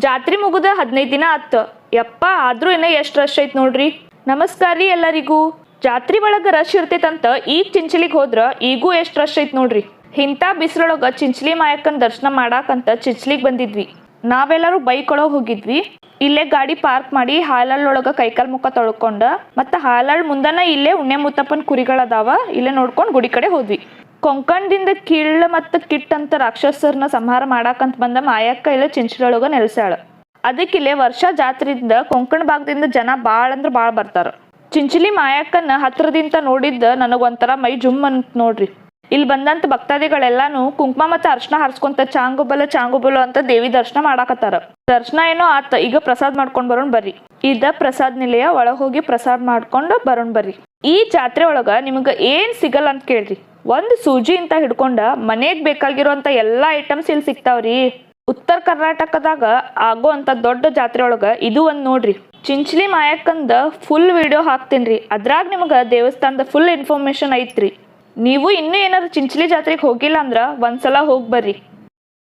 ಜಾತ್ರೆ ಮುಗಿದ 15 ದಿನ ಆತ. ಯಪ್ಪ ಆದ್ರೂ ಇನ್ನ ಎಷ್ಟು ರಶ್ ಐತ್ ನೋಡ್ರಿ. ನಮಸ್ಕಾರ ರೀ ಎಲ್ಲರಿಗೂ. ಜಾತ್ರೆ ಒಳಗ ರಶ್ ಇರ್ತೈತಂತ ಈಗ ಚಿಂಚಲಿಗೆ ಹೋದ್ರ ಈಗೂ ಎಷ್ಟು ರಶ್ ಐತ್ ನೋಡ್ರಿ. ಇಂಥ ಬಿಸಿಲೊಳಗ ಚಿಂಚಲಿ ಮಾಯಕ್ಕನ ದರ್ಶನ ಮಾಡಾಕಂತ ಚಿಂಚಲಿಗೆ ಬಂದಿದ್ವಿ. ನಾವೆಲ್ಲರೂ ಬೈಕ್ ಒಳಗೆ ಹೋಗಿದ್ವಿ. ಇಲ್ಲೇ ಗಾಡಿ ಪಾರ್ಕ್ ಮಾಡಿ ಹಾಲಳ್ಳೊಳಗ ಕೈಕಾಲ್ ಮುಖ ತೊಳ್ಕೊಂಡ ಮತ್ತೆ ಹಾಲಳ್ ಮುಂದನ ಇಲ್ಲೇ ಉಣ್ಣೆ ಮುತ್ತಪ್ಪನ ಕುರಿಗಳದಾವ, ಇಲ್ಲೇ ನೋಡ್ಕೊಂಡು ಗುಡಿ ಕಡೆ ಹೋದ್ವಿ. ಕೊಂಕಣದಿಂದ ಕೀಳ ಮತ್ತು ಕಿಟ್ ಅಂತ ರಾಕ್ಷಸರನ್ನ ಸಂಹಾರ ಮಾಡಾಕಂತ ಬಂದ ಮಾಯಕ್ಕ ಇಲ್ಲ ಚಿಂಚಲೊಳಗ ನೆಲೆಸಾಳ. ಅದಕ್ಕಿಲ್ಲೇ ವರ್ಷ ಜಾತ್ರೆಯಿಂದ ಕೊಂಕಣ ಭಾಗದಿಂದ ಜನ ಭಾಳ ಅಂದ್ರೆ ಭಾಳ ಬರ್ತಾರ. ಚಿಂಚಲಿ ಮಾಯಕ್ಕನ ಹತ್ರದಿಂದ ನೋಡಿದ್ದ ನನಗೊಂಥರ ಮೈ ಜುಮ್ ಅಂತ ನೋಡ್ರಿ. ಇಲ್ಲಿ ಬಂದಂತ ಭಕ್ತಾದಿಗಳೆಲ್ಲಾನು ಕುಂಕುಮ ಮತ್ತು ಅರ್ಶನ ಹಾರಿಸ್ಕೊಂತ ಚಾಂಗುಬಲ ಅಂತ ದೇವಿ ದರ್ಶನ ಮಾಡಾಕತ್ತಾರ. ದರ್ಶನ ಏನೋ ಆತ, ಈಗ ಪ್ರಸಾದ್ ಮಾಡ್ಕೊಂಡ್ ಬರೋಣ ಬರ್ರಿ. ಇದ ಪ್ರಸಾದ್ ನಿಲಯ, ಒಳಗ್ ಹೋಗಿ ಪ್ರಸಾದ್ ಮಾಡ್ಕೊಂಡು ಬರೋಣ ಬರ್ರಿ. ಈ ಜಾತ್ರೆ ಒಳಗ ನಿಮ್ಗ ಏನ್ ಸಿಗಲ್ಲ ಅಂತ ಕೇಳ್ರಿ. ಒಂದ್ ಸೂಜಿ ಅಂತ ಹಿಡ್ಕೊಂಡ ಮನೆಗ್ ಬೇಕಾಗಿರುವಂತ ಎಲ್ಲಾ ಐಟಮ್ಸ್ ಇಲ್ಲಿ ಸಿಗ್ತಾವ್ರಿ. ಉತ್ತರ ಕರ್ನಾಟಕದಾಗ ಆಗೋ ಅಂತ ದೊಡ್ಡ ಜಾತ್ರೆ ಒಳಗ ಇದು ಒಂದ್ ನೋಡ್ರಿ. ಚಿಂಚಲಿ ಮಾಯಕ್ಕಂದ ಫುಲ್ ವಿಡಿಯೋ ಹಾಕ್ತೇನ್ರಿ. ಅದ್ರಾಗ ನಿಮ್ಗ ದೇವಸ್ಥಾನದ ಫುಲ್ ಇನ್ಫಾರ್ಮೇಶನ್ ಐತ್ರಿ. ನೀವು ಇನ್ನೂ ಏನಾದ್ರು ಚಿಂಚಲಿ ಜಾತ್ರೆಗೆ ಹೋಗಿಲ್ಲ ಅಂದ್ರ ಒಂದ್ಸಲ ಹೋಗಿ ಬರ್ರಿ.